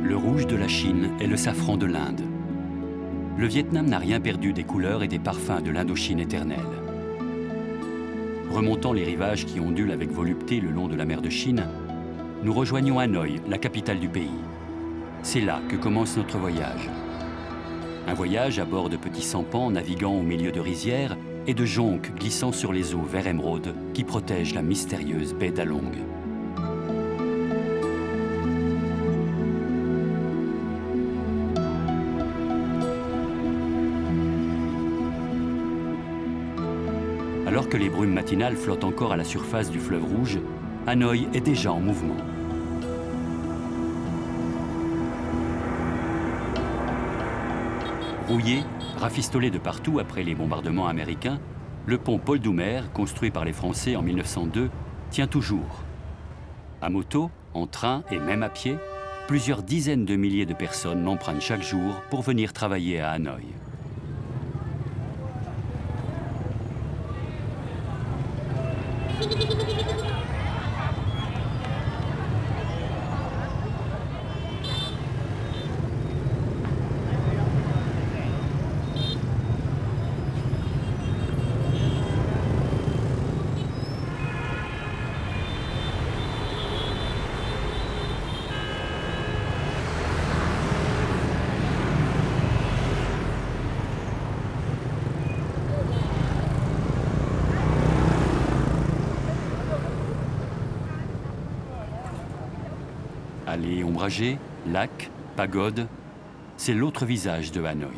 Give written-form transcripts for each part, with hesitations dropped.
Le rouge de la Chine est le safran de l'Inde. Le Vietnam n'a rien perdu des couleurs et des parfums de l'Indochine éternelle. Remontant les rivages qui ondulent avec volupté le long de la mer de Chine, nous rejoignons Hanoï, la capitale du pays. C'est là que commence notre voyage. Un voyage à bord de petits sampans naviguant au milieu de rizières et de jonques glissant sur les eaux vert émeraude qui protègent la mystérieuse baie d'Along. Alors que les brumes matinales flottent encore à la surface du fleuve Rouge, Hanoï est déjà en mouvement. Rouillé, rafistolé de partout après les bombardements américains, le pont Paul Doumer, construit par les Français en 1902, tient toujours. À moto, en train et même à pied, plusieurs dizaines de milliers de personnes l'empruntent chaque jour pour venir travailler à Hanoï. Allées ombragées, lacs, pagodes, c'est l'autre visage de Hanoï.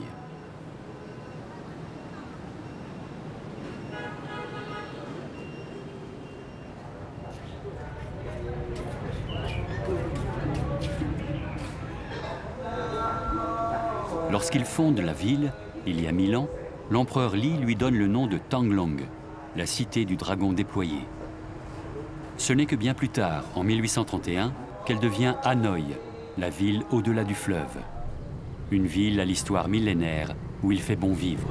Lorsqu'il fonde la ville, il y a 1000 ans, l'empereur Li lui donne le nom de Tanglong, la cité du dragon déployé. Ce n'est que bien plus tard, en 1831, qu'elle devient Hanoï, la ville au-delà du fleuve. Une ville à l'histoire millénaire où il fait bon vivre.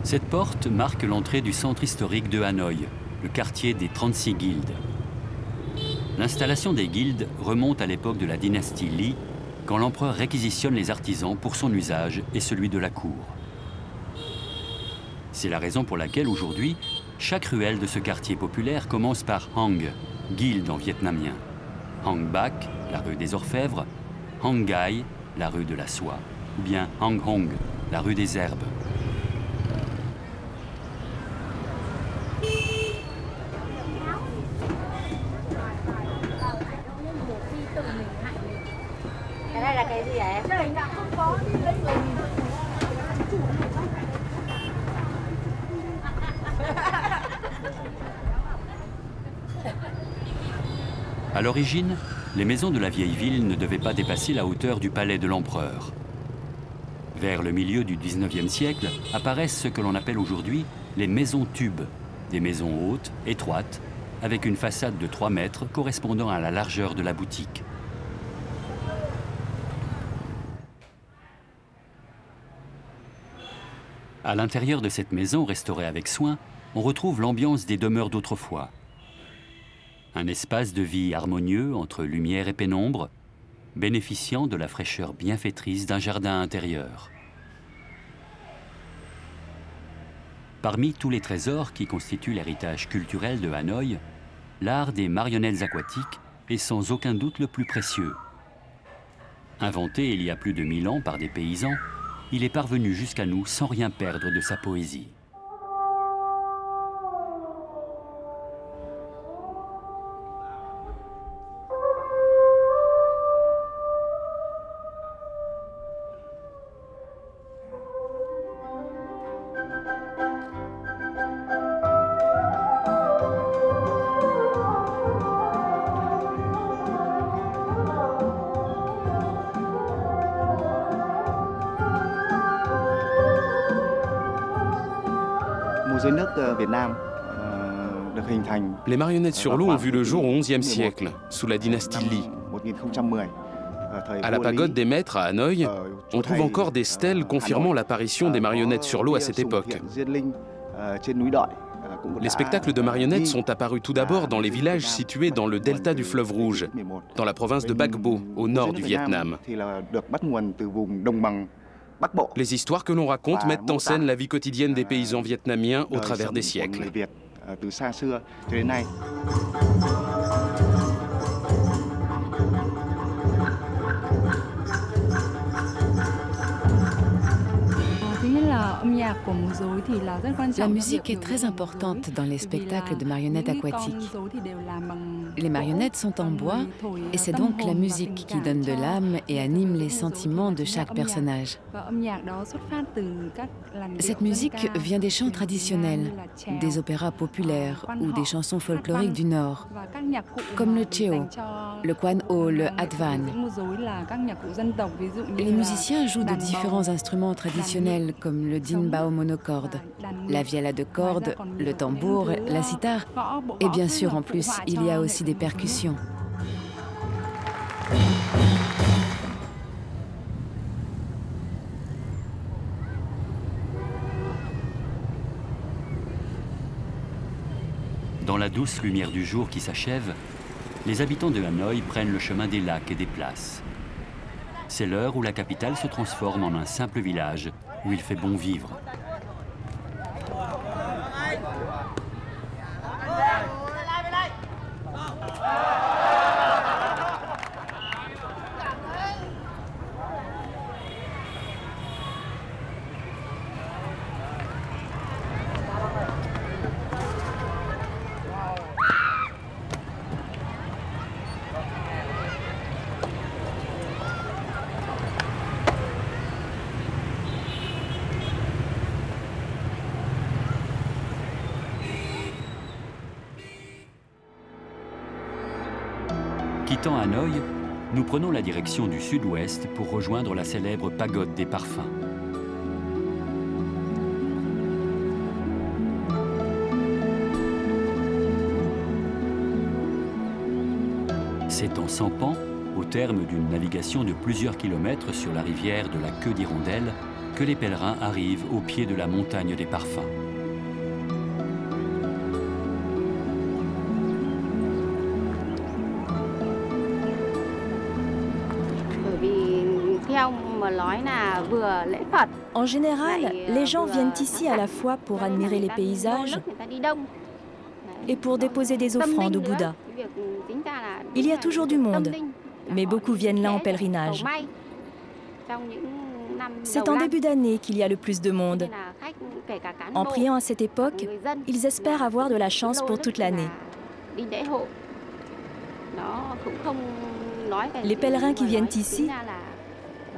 Cette porte marque l'entrée du centre historique de Hanoï, le quartier des 36 guildes. L'installation des guildes remonte à l'époque de la dynastie Li, quand l'empereur réquisitionne les artisans pour son usage et celui de la cour. C'est la raison pour laquelle aujourd'hui, chaque ruelle de ce quartier populaire commence par Hang, guilde en vietnamien. Hang Bac, la rue des orfèvres, Hang Gai, la rue de la soie, ou bien Hang Hong, la rue des herbes. À l'origine, les maisons de la vieille ville ne devaient pas dépasser la hauteur du palais de l'empereur. Vers le milieu du 19e siècle apparaissent ce que l'on appelle aujourd'hui les maisons tubes, des maisons hautes, étroites, avec une façade de 3 mètres correspondant à la largeur de la boutique. À l'intérieur de cette maison restaurée avec soin, on retrouve l'ambiance des demeures d'autrefois. Un espace de vie harmonieux entre lumière et pénombre, bénéficiant de la fraîcheur bienfaitrice d'un jardin intérieur. Parmi tous les trésors qui constituent l'héritage culturel de Hanoï, l'art des marionnettes aquatiques est sans aucun doute le plus précieux. Inventé il y a plus de 1000 ans par des paysans, il est parvenu jusqu'à nous sans rien perdre de sa poésie. Les marionnettes sur l'eau ont vu le jour au XIe siècle, sous la dynastie Li. À la pagode des maîtres à Hanoï, on trouve encore des stèles confirmant l'apparition des marionnettes sur l'eau à cette époque. Les spectacles de marionnettes sont apparus tout d'abord dans les villages situés dans le delta du fleuve Rouge, dans la province de Bac Bo, au nord du Vietnam. Les histoires que l'on raconte mettent en scène la vie quotidienne des paysans vietnamiens au travers des siècles. La musique est très importante dans les spectacles de marionnettes aquatiques. Les marionnettes sont en bois et c'est donc la musique qui donne de l'âme et anime les sentiments de chaque personnage. Cette musique vient des chants traditionnels, des opéras populaires ou des chansons folkloriques du Nord, comme le Cheo, le Quan Ho, le Hat Van. Les musiciens jouent de différents instruments traditionnels comme le Din Bao monocorde, la vielle à deux cordes, le tambour, la sitar et bien sûr en plus il y a aussi des percussions. Dans la douce lumière du jour qui s'achève, les habitants de Hanoï prennent le chemin des lacs et des places. C'est l'heure où la capitale se transforme en un simple village où il fait bon vivre. Quittant Hanoï, nous prenons la direction du sud-ouest pour rejoindre la célèbre pagode des parfums. C'est en Sampan, au terme d'une navigation de plusieurs kilomètres sur la rivière de la Queue d'Hirondelle, que les pèlerins arrivent au pied de la montagne des parfums. En général, les gens viennent ici à la fois pour admirer les paysages et pour déposer des offrandes au Bouddha. Il y a toujours du monde, mais beaucoup viennent là en pèlerinage. C'est en début d'année qu'il y a le plus de monde. En priant à cette époque, ils espèrent avoir de la chance pour toute l'année. Les pèlerins qui viennent ici,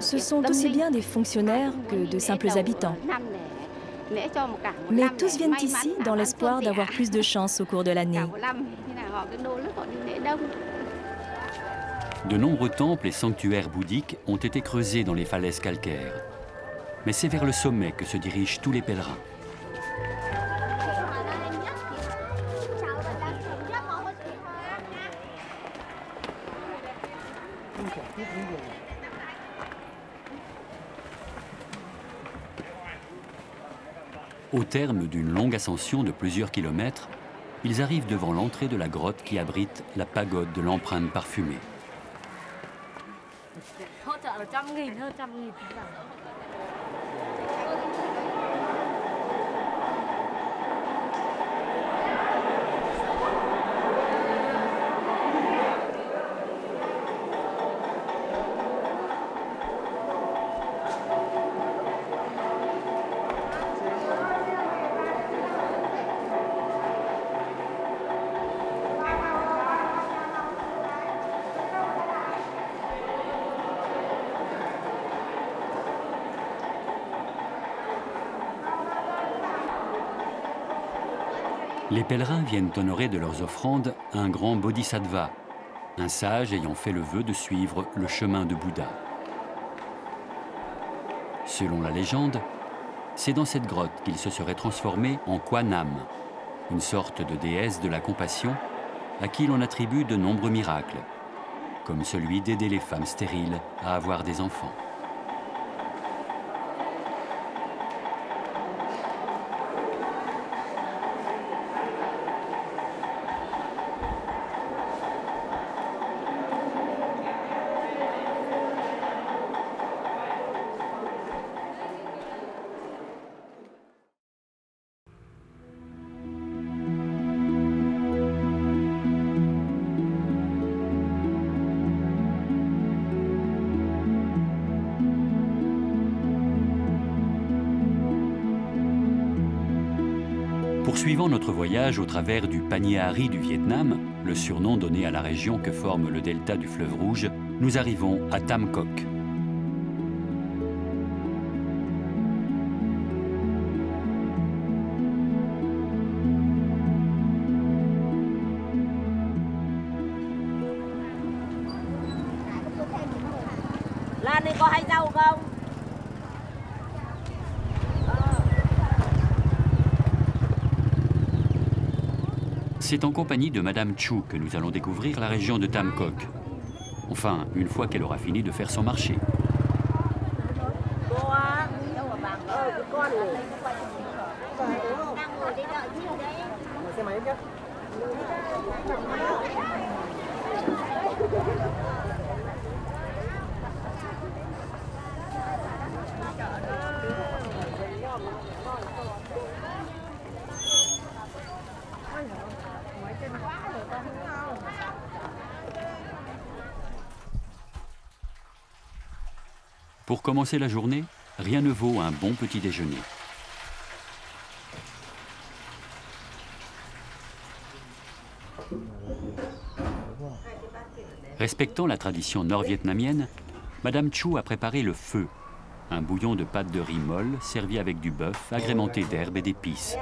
ce sont aussi bien des fonctionnaires que de simples habitants. Mais tous viennent ici dans l'espoir d'avoir plus de chance au cours de l'année. De nombreux temples et sanctuaires bouddhiques ont été creusés dans les falaises calcaires. Mais c'est vers le sommet que se dirigent tous les pèlerins. Au terme d'une longue ascension de plusieurs kilomètres, ils arrivent devant l'entrée de la grotte qui abrite la pagode de l'empreinte parfumée. Les pèlerins viennent honorer de leurs offrandes un grand bodhisattva, un sage ayant fait le vœu de suivre le chemin de Bouddha. Selon la légende, c'est dans cette grotte qu'il se serait transformé en Quan Nam, une sorte de déesse de la compassion à qui l'on attribue de nombreux miracles. comme celui d'aider les femmes stériles à avoir des enfants. Poursuivant notre voyage au travers du panier à riz du Vietnam, le surnom donné à la région que forme le delta du fleuve Rouge, nous arrivons à Tam Coc. Lan này có hay rau không? C'est en compagnie de Madame Chu que nous allons découvrir la région de Tam Coc. Enfin, une fois qu'elle aura fini de faire son marché. Pour commencer la journée, rien ne vaut un bon petit déjeuner. Respectant la tradition nord-vietnamienne, Madame Chu a préparé le pho, un bouillon de pâte de riz molle servi avec du bœuf agrémenté d'herbes et d'épices.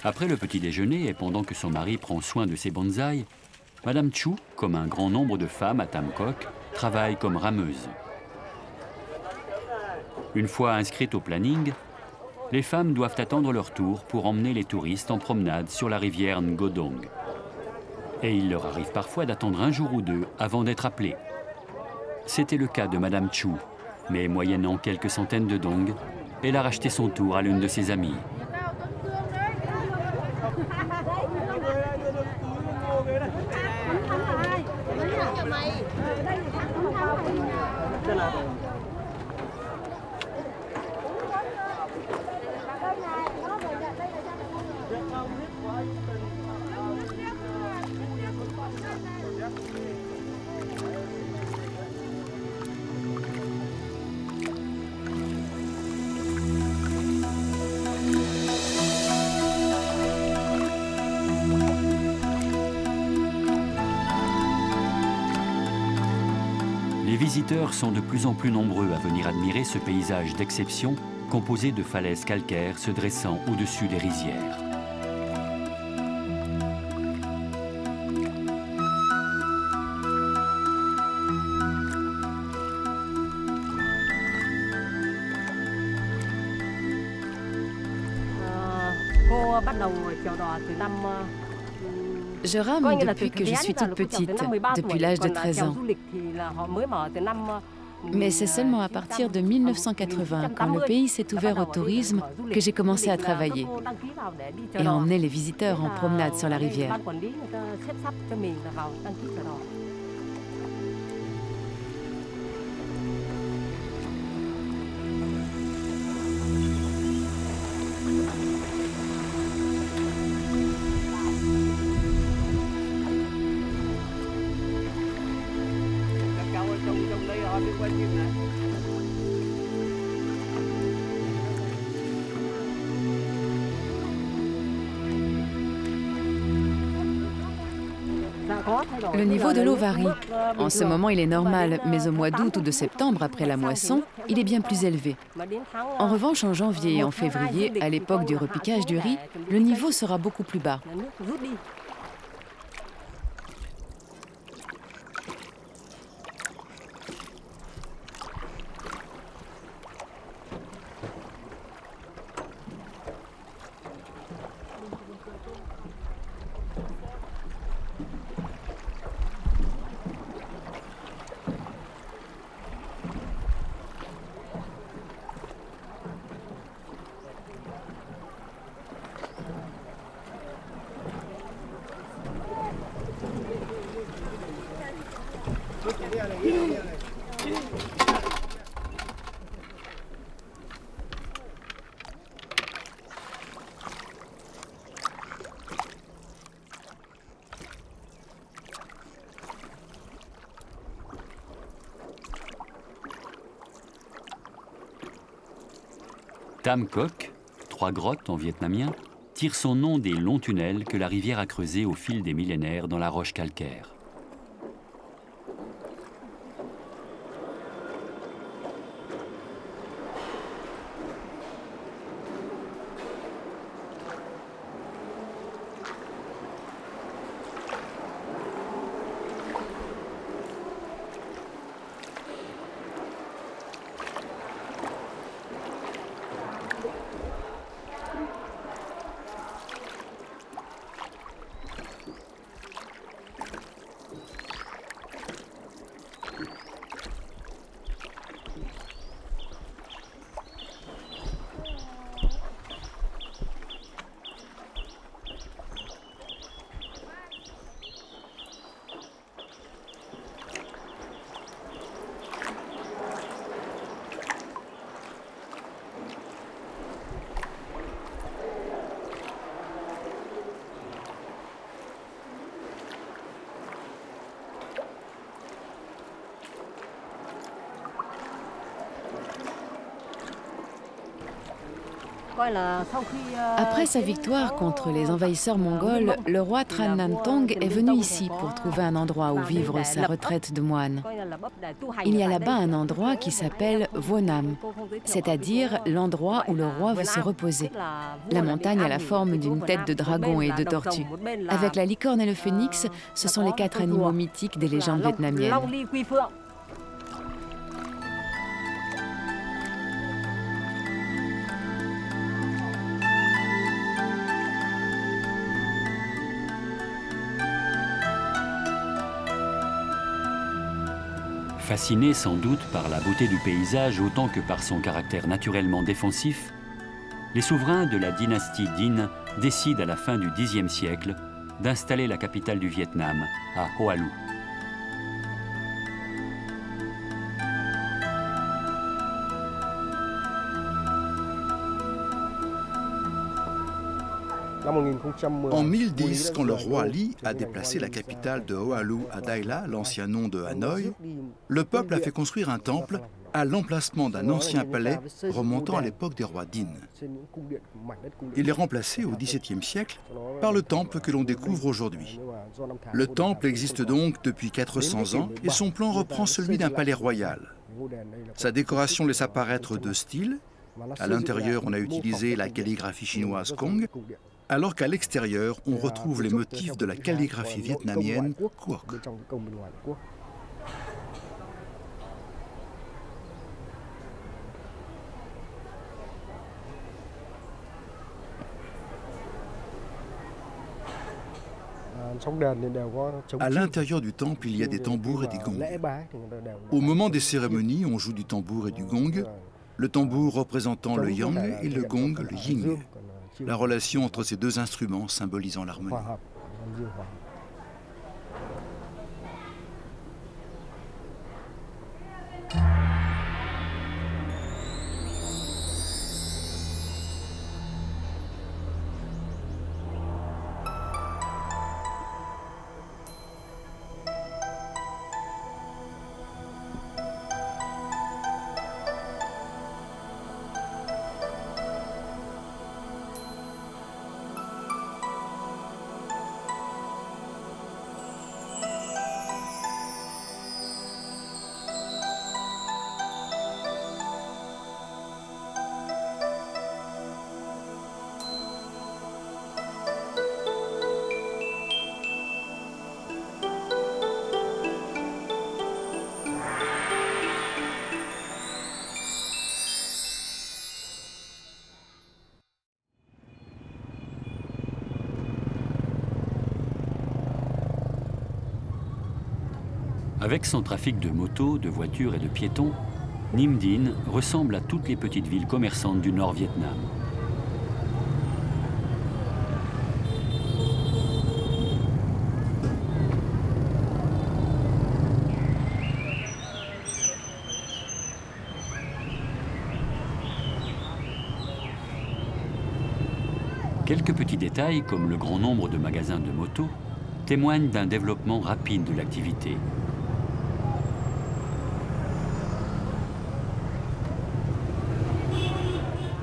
Après le petit déjeuner et pendant que son mari prend soin de ses bonsaïs, Madame Chu, comme un grand nombre de femmes à Tam Coc, travaille comme rameuse. Une fois inscrites au planning, les femmes doivent attendre leur tour pour emmener les touristes en promenade sur la rivière Ngo-Dong. Et il leur arrive parfois d'attendre un jour ou deux avant d'être appelées. C'était le cas de Madame Chu, mais moyennant quelques centaines de dong, elle a racheté son tour à l'une de ses amies. Les visiteurs sont de plus en plus nombreux à venir admirer ce paysage d'exception composé de falaises calcaires se dressant au-dessus des rizières. Je rame depuis que je suis toute petite, depuis l'âge de 13 ans. Mais c'est seulement à partir de 1980, quand le pays s'est ouvert au tourisme, que j'ai commencé à travailler et à emmener les visiteurs en promenade sur la rivière. Le niveau de l'eau varie. En ce moment, il est normal, mais au mois d'août ou de septembre, après la moisson, il est bien plus élevé. En revanche, en janvier et en février, à l'époque du repiquage du riz, le niveau sera beaucoup plus bas. Tam Coc, 3 grottes en vietnamien, tire son nom des longs tunnels que la rivière a creusés au fil des millénaires dans la roche calcaire. Après sa victoire contre les envahisseurs mongols, le roi Tran Nam Tong est venu ici pour trouver un endroit où vivre sa retraite de moine. Il y a là-bas un endroit qui s'appelle Vo Nam, c'est-à-dire l'endroit où le roi veut se reposer. La montagne a la forme d'une tête de dragon et de tortue. Avec la licorne et le phénix, ce sont les 4 animaux mythiques des légendes vietnamiennes. Fascinés sans doute par la beauté du paysage autant que par son caractère naturellement défensif, les souverains de la dynastie Dinh décident à la fin du Xe siècle d'installer la capitale du Vietnam à Hoa Lu. En 1010, quand le roi Li a déplacé la capitale de Hoa Lu à Dai La, l'ancien nom de Hanoï, le peuple a fait construire un temple à l'emplacement d'un ancien palais remontant à l'époque des rois Dinh. Il est remplacé au XVIIe siècle par le temple que l'on découvre aujourd'hui. Le temple existe donc depuis 400 ans et son plan reprend celui d'un palais royal. Sa décoration laisse apparaître 2 styles. À l'intérieur, on a utilisé la calligraphie chinoise Kong, alors qu'à l'extérieur, on retrouve les motifs de la calligraphie vietnamienne Quoc. À l'intérieur du temple, il y a des tambours et des gongs. Au moment des cérémonies, on joue du tambour et du gong, le tambour représentant le yang et le gong le yin. La relation entre ces 2 instruments symbolisant l'harmonie. Avec son trafic de motos, de voitures et de piétons, Ninh Dinh ressemble à toutes les petites villes commerçantes du Nord-Vietnam. Quelques petits détails, comme le grand nombre de magasins de motos, témoignent d'un développement rapide de l'activité.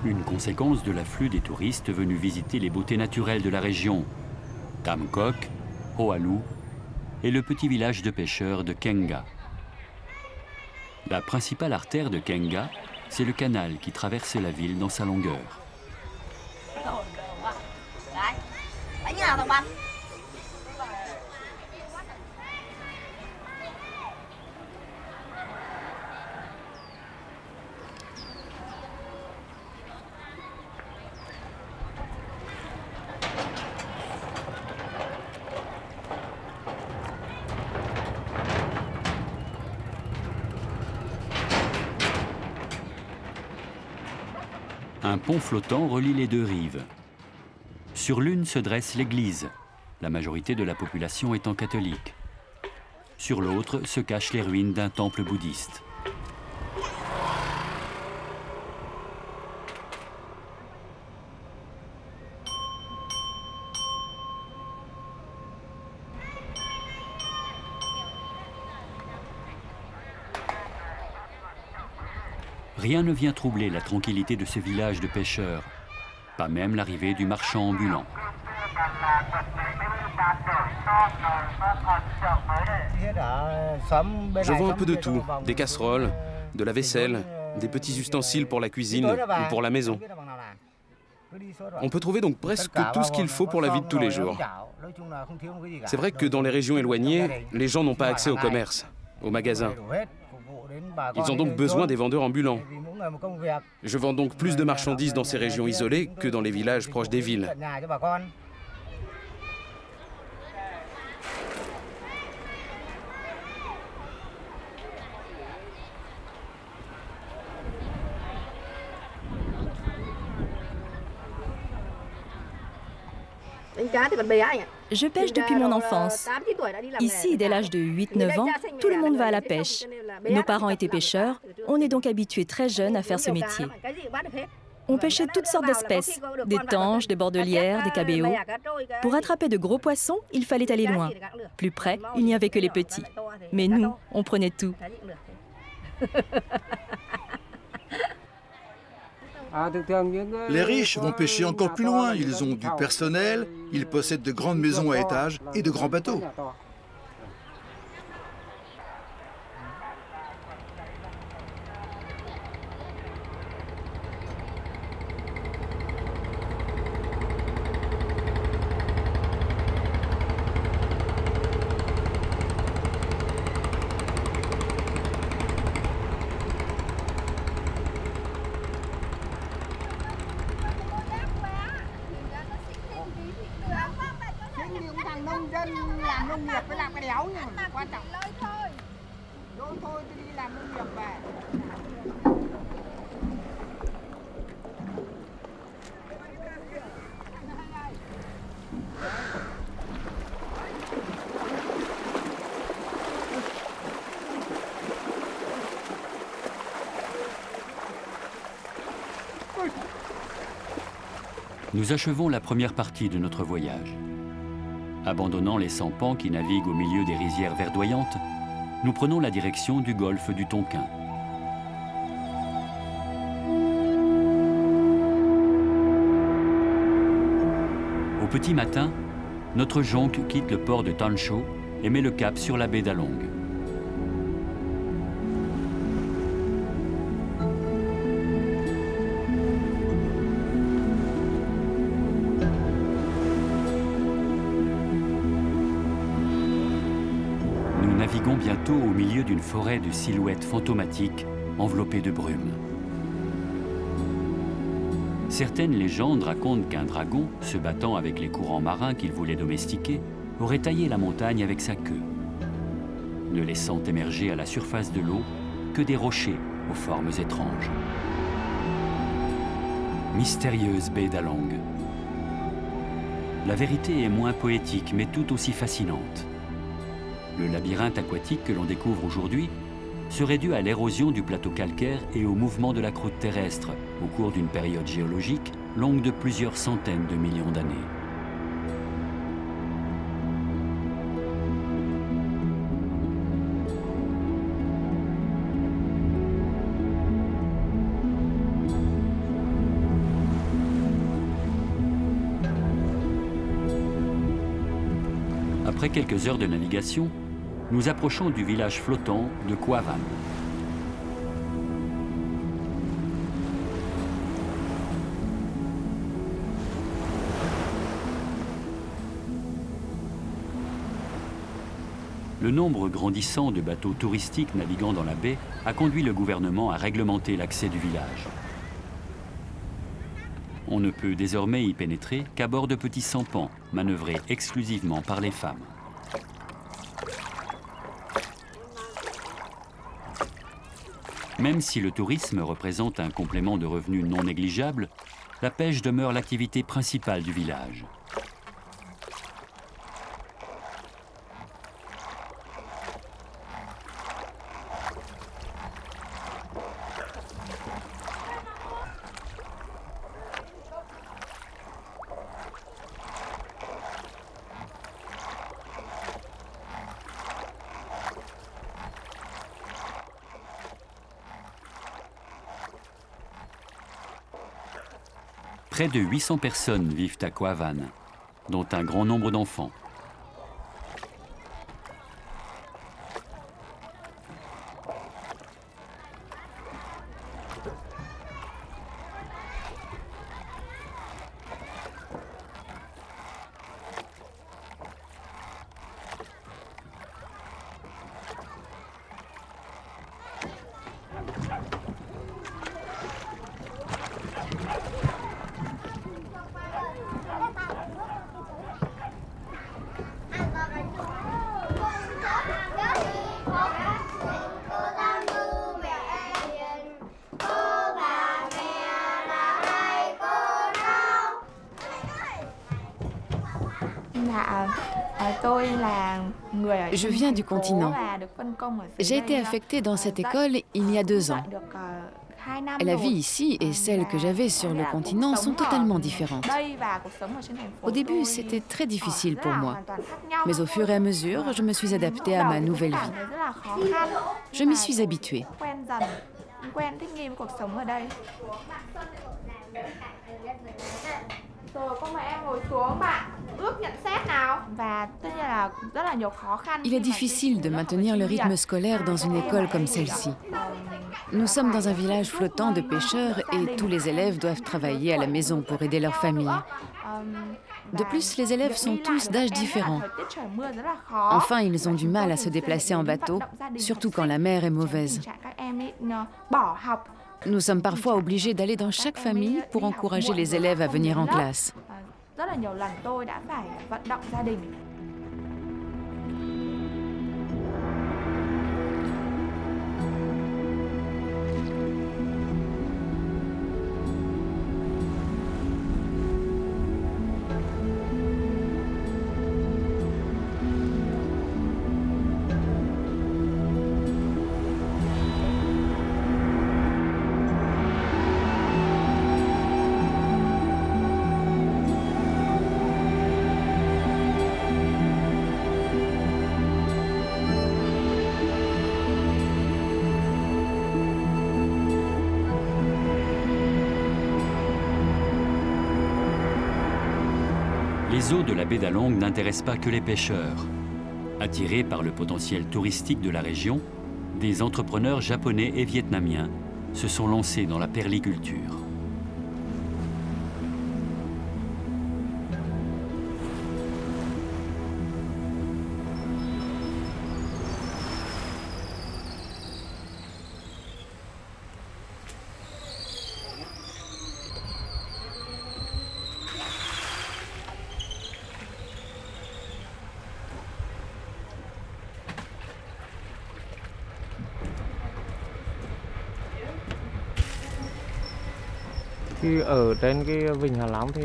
Une conséquence de l'afflux des touristes venus visiter les beautés naturelles de la région, Tam Kok, Oahu et le petit village de pêcheurs de Kenga. La principale artère de Kenga, c'est le canal qui traverse la ville dans sa longueur. Un pont flottant relie les deux rives. Sur l'une se dresse l'église, la majorité de la population étant catholique. Sur l'autre se cachent les ruines d'un temple bouddhiste. Rien ne vient troubler la tranquillité de ce village de pêcheurs, pas même l'arrivée du marchand ambulant. Je vends un peu de tout, des casseroles, de la vaisselle, des petits ustensiles pour la cuisine ou pour la maison. On peut trouver donc presque tout ce qu'il faut pour la vie de tous les jours. C'est vrai que dans les régions éloignées, les gens n'ont pas accès au commerce, aux magasins. Ils ont donc besoin des vendeurs ambulants. Je vends donc plus de marchandises dans ces régions isolées que dans les villages proches des villes. Je pêche depuis mon enfance. Ici, dès l'âge de 8-9 ans, tout le monde va à la pêche. Nos parents étaient pêcheurs, on est donc habitués très jeunes à faire ce métier. On pêchait toutes sortes d'espèces, des tanges, des bordelières, des cabéos. Pour attraper de gros poissons, il fallait aller loin. Plus près, il n'y avait que les petits. Mais nous, on prenait tout. Les riches vont pêcher encore plus loin. Ils ont du personnel, ils possèdent de grandes maisons à étages et de grands bateaux. Nous achevons la première partie de notre voyage. Abandonnant les sampans qui naviguent au milieu des rizières verdoyantes, nous prenons la direction du golfe du Tonkin. Au petit matin, notre jonque quitte le port de Tancho et met le cap sur la baie d'Along. Nous naviguons bientôt au milieu d'une forêt de silhouettes fantomatiques enveloppées de brume. Certaines légendes racontent qu'un dragon, se battant avec les courants marins qu'il voulait domestiquer, aurait taillé la montagne avec sa queue, ne laissant émerger à la surface de l'eau que des rochers aux formes étranges. Mystérieuse baie d'Along. La vérité est moins poétique, mais tout aussi fascinante. Le labyrinthe aquatique que l'on découvre aujourd'hui serait dû à l'érosion du plateau calcaire et au mouvement de la croûte terrestre au cours d'une période géologique longue de plusieurs centaines de millions d'années. Après quelques heures de navigation, nous approchons du village flottant de Kwavan. Le nombre grandissant de bateaux touristiques naviguant dans la baie a conduit le gouvernement à réglementer l'accès du village. On ne peut désormais y pénétrer qu'à bord de petits sampans, manœuvrés exclusivement par les femmes. Même si le tourisme représente un complément de revenus non négligeable, la pêche demeure l'activité principale du village. Près de 800 personnes vivent à Kwavan, dont un grand nombre d'enfants. Je viens du continent. J'ai été affectée dans cette école il y a 2 ans. La vie ici et celle que j'avais sur le continent sont totalement différentes. Au début, c'était très difficile pour moi. Mais au fur et à mesure, je me suis adaptée à ma nouvelle vie. Je m'y suis habituée. Il est difficile de maintenir le rythme scolaire dans une école comme celle-ci. Nous sommes dans un village flottant de pêcheurs et tous les élèves doivent travailler à la maison pour aider leur famille. De plus, les élèves sont tous d'âge différent. Enfin, ils ont du mal à se déplacer en bateau, surtout quand la mer est mauvaise. Nous sommes parfois obligés d'aller dans chaque famille pour encourager les élèves à venir en classe. Les eaux de la baie d'Along n'intéressent pas que les pêcheurs. Attirés par le potentiel touristique de la région, des entrepreneurs japonais et vietnamiens se sont lancés dans la perliculture.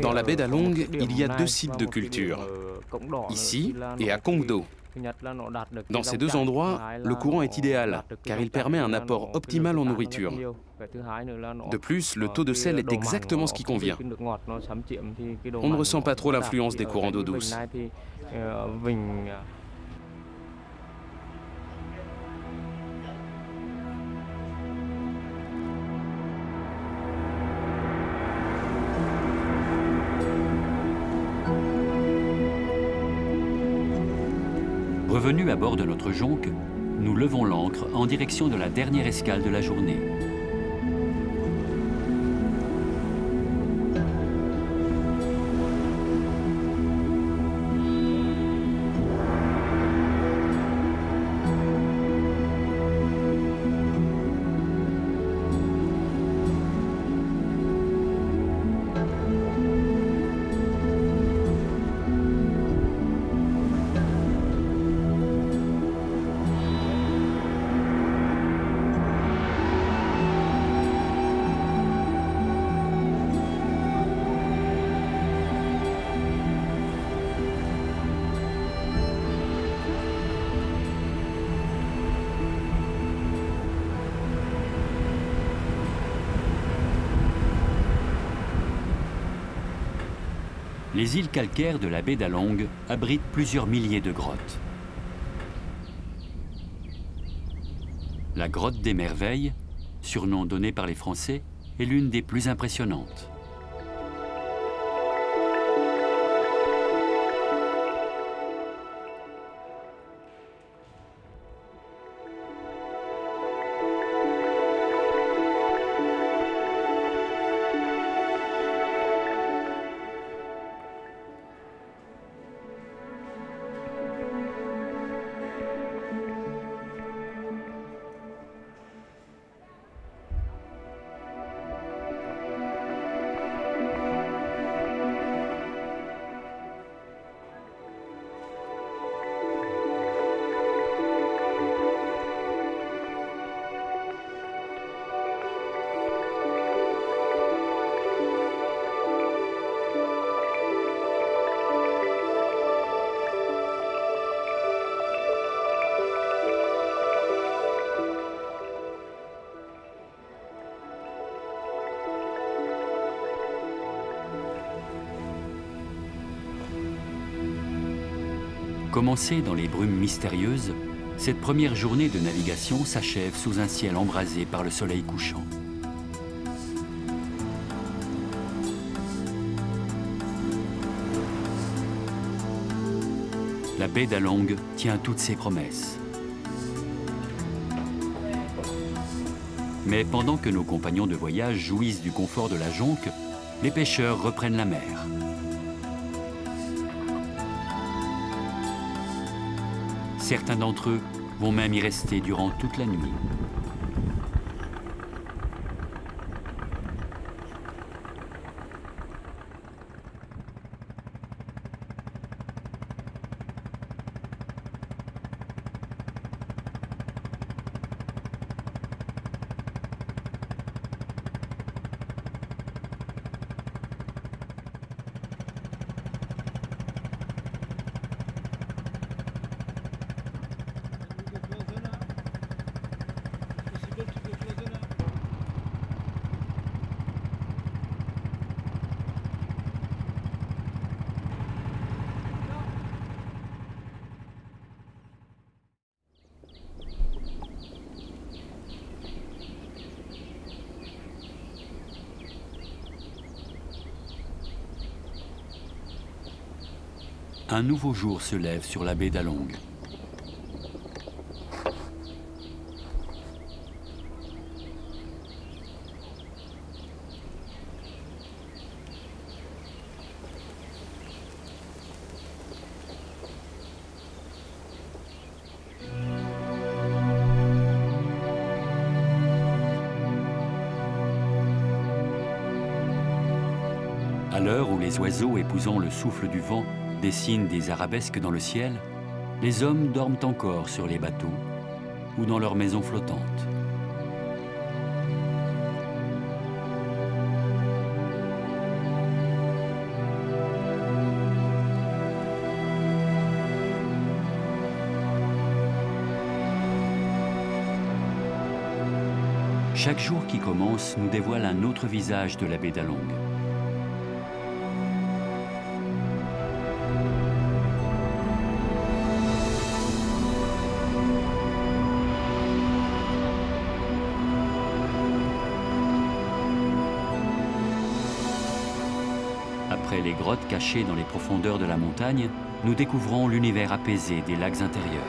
Dans la baie d'Along, il y a 2 sites de culture, ici et à Kongdo, Dans ces deux endroits, le courant est idéal, car il permet un apport optimal en nourriture. De plus, le taux de sel est exactement ce qui convient. On ne ressent pas trop l'influence des courants d'eau douce. Revenus à bord de notre jonque, nous levons l'ancre en direction de la dernière escale de la journée. Les îles calcaires de la baie d'Along abritent plusieurs milliers de grottes. La grotte des Merveilles, surnom donné par les Français, est l'une des plus impressionnantes. Commencée dans les brumes mystérieuses, cette première journée de navigation s'achève sous un ciel embrasé par le soleil couchant. La baie d'Along tient toutes ses promesses. Mais pendant que nos compagnons de voyage jouissent du confort de la jonque, les pêcheurs reprennent la mer. Certains d'entre eux vont même y rester durant toute la nuit. Un nouveau jour se lève sur la baie d'Along. À l'heure où les oiseaux épousant le souffle du vent dessinent des arabesques dans le ciel, les hommes dorment encore sur les bateaux ou dans leurs maisons flottantes. Chaque jour qui commence nous dévoile un autre visage de la baie d'Along. Après les grottes cachées dans les profondeurs de la montagne, nous découvrons l'univers apaisé des lacs intérieurs.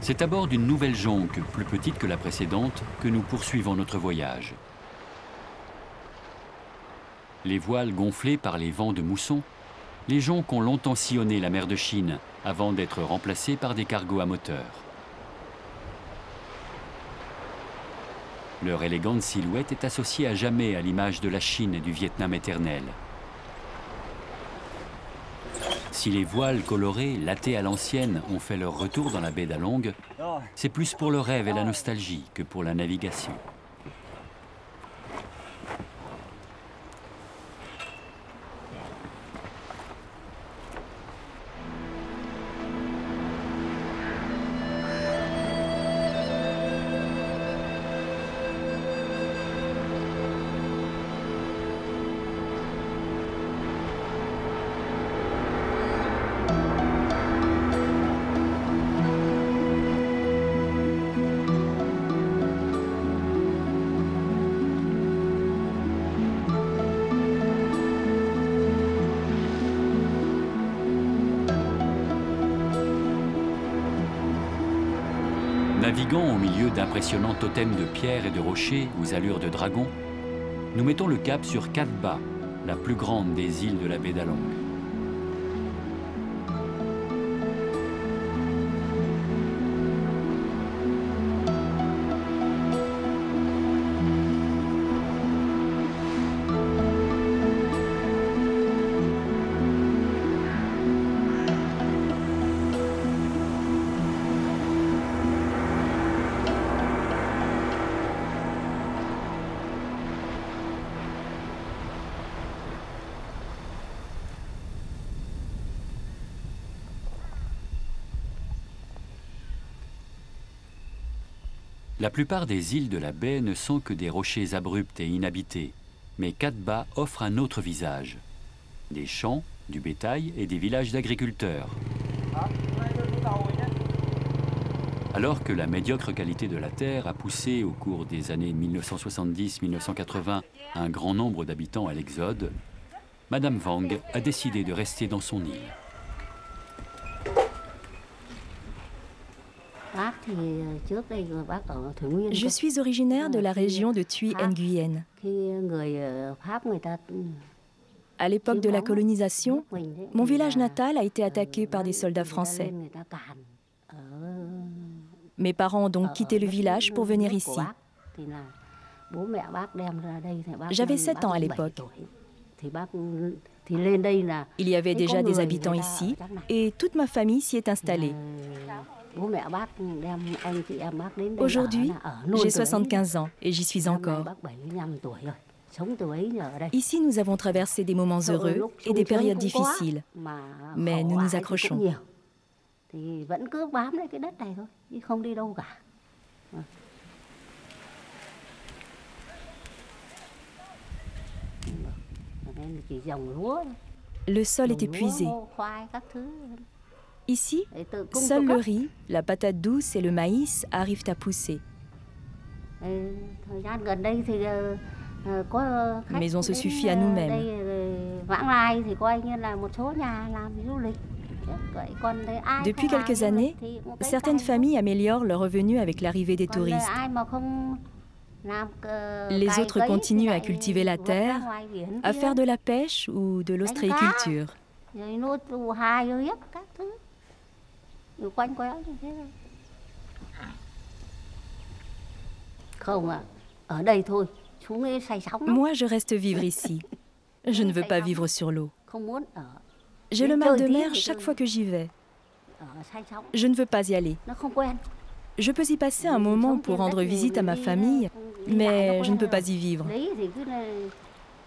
C'est à bord d'une nouvelle jonque, plus petite que la précédente, que nous poursuivons notre voyage. Les voiles gonflées par les vents de mousson, les jonques ont longtemps sillonné la mer de Chine avant d'être remplacées par des cargos à moteur. Leur élégante silhouette est associée à jamais à l'image de la Chine et du Vietnam éternel. Si les voiles colorées, lattées à l'ancienne, ont fait leur retour dans la baie d'Along, c'est plus pour le rêve et la nostalgie que pour la navigation. Naviguant au milieu d'impressionnants totems de pierres et de rochers aux allures de dragons, nous mettons le cap sur Cat Ba, la plus grande des îles de la baie d'Along. La plupart des îles de la baie ne sont que des rochers abrupts et inhabités, mais Cat Ba offre un autre visage. Des champs, du bétail et des villages d'agriculteurs. Alors que la médiocre qualité de la terre a poussé au cours des années 1970-1980 un grand nombre d'habitants à l'exode, Madame Vang a décidé de rester dans son île. Je suis originaire de la région de Thuy Nguyen. À l'époque de la colonisation, mon village natal a été attaqué par des soldats français. Mes parents ont donc quitté le village pour venir ici. J'avais 7 ans à l'époque. Il y avait déjà des habitants ici et toute ma famille s'y est installée. Aujourd'hui, j'ai 75 ans et j'y suis encore. Ici, nous avons traversé des moments heureux et des périodes difficiles, mais nous nous accrochons. Le sol est épuisé. Ici, seul le riz, la patate douce et le maïs arrivent à pousser. Mais on se suffit à nous-mêmes. Depuis quelques années, certaines familles améliorent leurs revenus avec l'arrivée des touristes. Les autres continuent à cultiver la terre, à faire de la pêche ou de l'ostréiculture. Moi, je reste vivre ici. Je ne veux pas vivre sur l'eau. J'ai le mal de mer chaque fois que j'y vais. Je ne veux pas y aller. Je peux y passer un moment pour rendre visite à ma famille, mais je ne peux pas y vivre.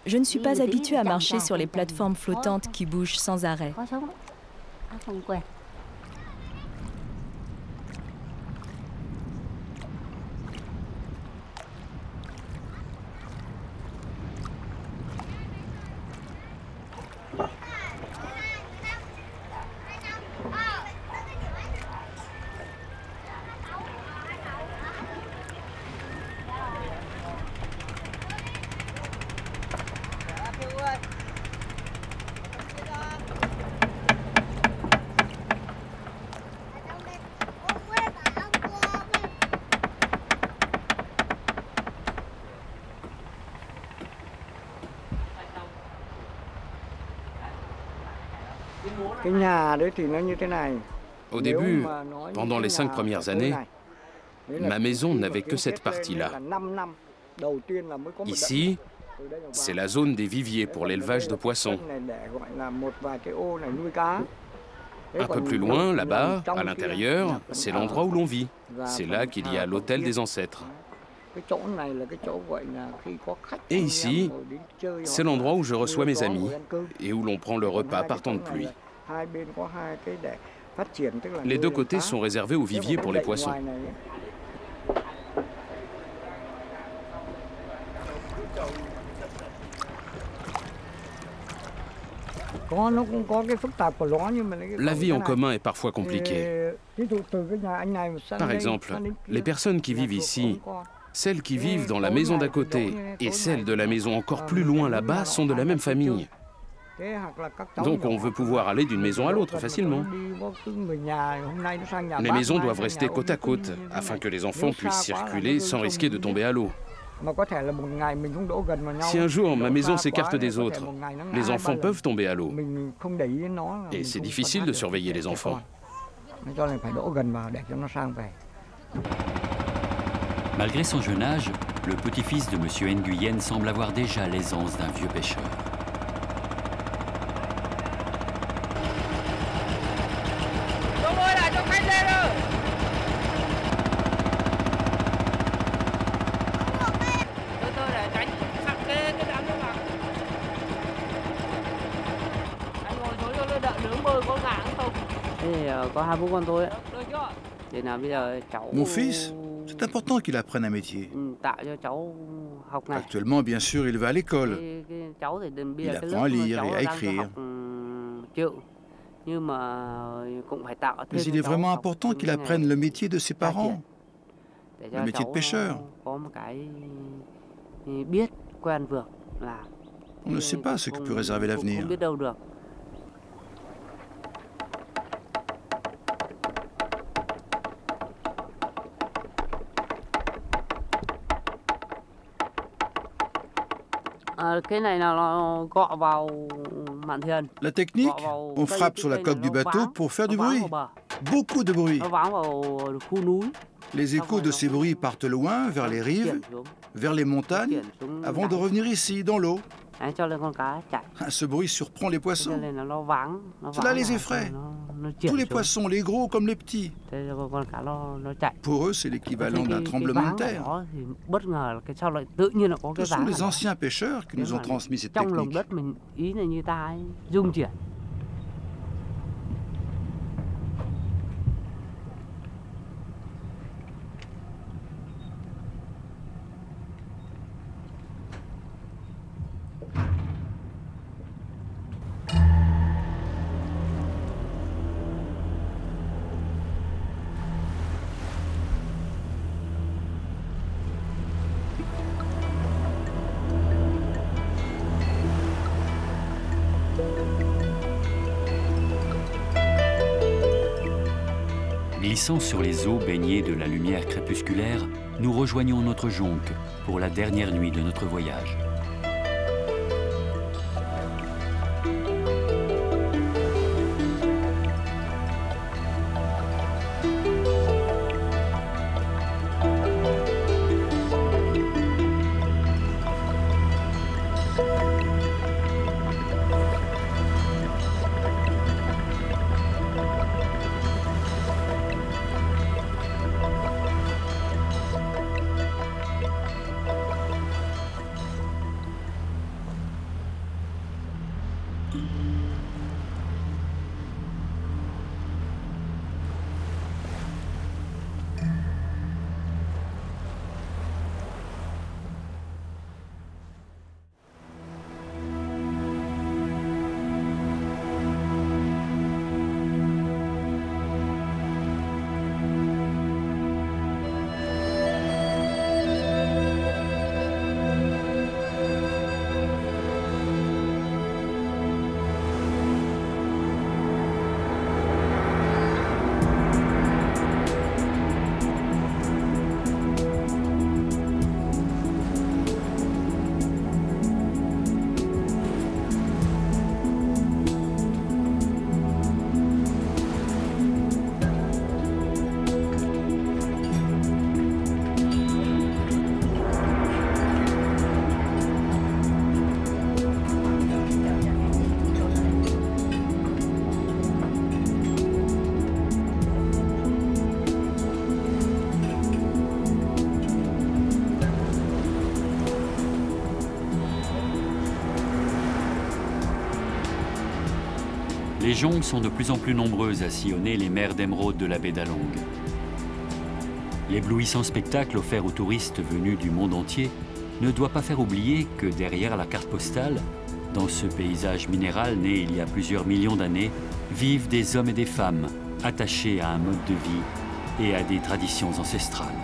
Je ne suis pas habituée à marcher sur les plateformes flottantes qui bougent sans arrêt. Au début, pendant les 5 premières années, ma maison n'avait que cette partie-là. Ici, c'est la zone des viviers pour l'élevage de poissons. Un peu plus loin, là-bas, à l'intérieur, c'est l'endroit où l'on vit. C'est là qu'il y a l'hôtel des ancêtres. Et ici, c'est l'endroit où je reçois mes amis et où l'on prend le repas par temps de pluie. Les deux côtés sont réservés aux viviers pour les poissons. La vie en commun est parfois compliquée. Par exemple, les personnes qui vivent ici, celles qui vivent dans la maison d'à côté et celles de la maison encore plus loin là-bas sont de la même famille. Donc on veut pouvoir aller d'une maison à l'autre facilement. Les maisons doivent rester côte à côte afin que les enfants puissent circuler sans risquer de tomber à l'eau. Si un jour ma maison s'écarte des autres, les enfants peuvent tomber à l'eau. Et c'est difficile de surveiller les enfants. Malgré son jeune âge, le petit-fils de M. Nguyen semble avoir déjà l'aisance d'un vieux pêcheur. Mon fils, c'est important qu'il apprenne un métier. Actuellement, bien sûr, il va à l'école. Il apprend à lire et à écrire. Mais il est vraiment important qu'il apprenne le métier de ses parents, le métier de pêcheur. On ne sait pas ce que peut réserver l'avenir. La technique, on frappe sur la coque du bateau pour faire du bruit. Beaucoup de bruit. Les échos de ces bruits partent loin, vers les rives, vers les montagnes, avant de revenir ici, dans l'eau. Ce bruit surprend les poissons. Cela les effraie. Tous les poissons, les gros comme les petits. Pour eux, c'est l'équivalent d'un tremblement de terre. Ce sont les anciens pêcheurs qui nous ont transmis cette technique. Glissant sur les eaux baignées de la lumière crépusculaire, nous rejoignons notre jonque pour la dernière nuit de notre voyage. Les jonques sont de plus en plus nombreuses à sillonner les mers d'émeraude de la baie d'Along. L'éblouissant spectacle offert aux touristes venus du monde entier ne doit pas faire oublier que derrière la carte postale, dans ce paysage minéral né il y a plusieurs millions d'années, vivent des hommes et des femmes attachés à un mode de vie et à des traditions ancestrales.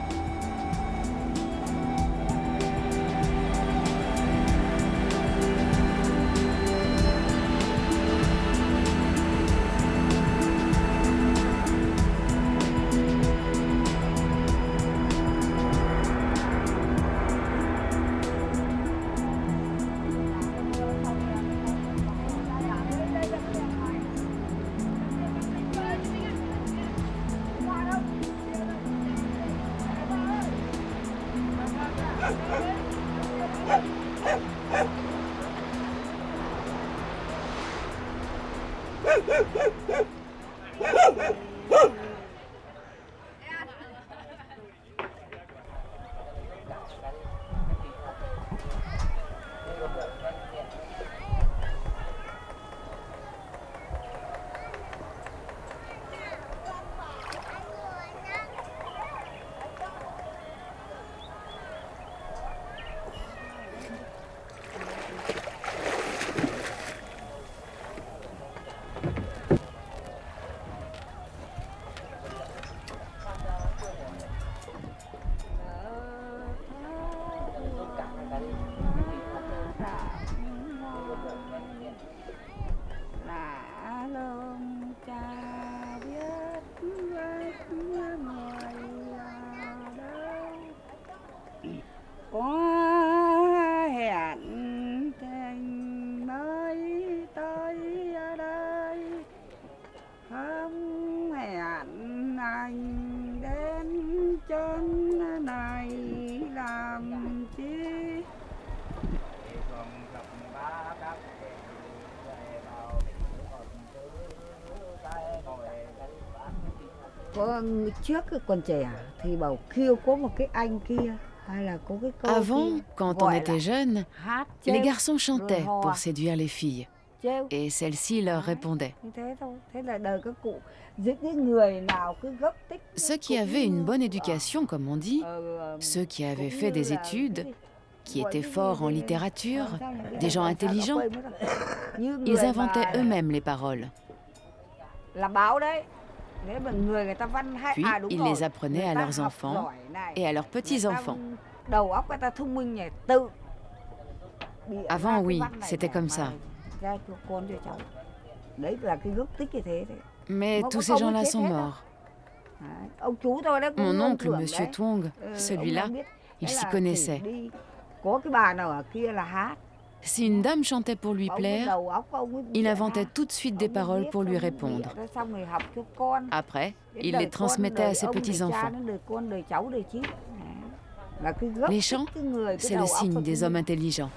Avant, quand on était jeune, les garçons chantaient pour séduire les filles. Et celles-ci leur répondaient. Ceux qui avaient une bonne éducation, comme on dit, ceux qui avaient fait des études, qui étaient forts en littérature, des gens intelligents, ils inventaient eux-mêmes les paroles. Puis, ils les apprenaient à leurs enfants et à leurs petits-enfants. Avant, oui, c'était comme ça. Mais tous ces gens-là sont morts. Mon oncle, Monsieur Tuong, celui-là, il s'y connaissait. Si une dame chantait pour lui plaire, il inventait tout de suite des paroles pour lui répondre. Après, il les transmettait à ses petits-enfants. Les chants, c'est le signe des hommes intelligents.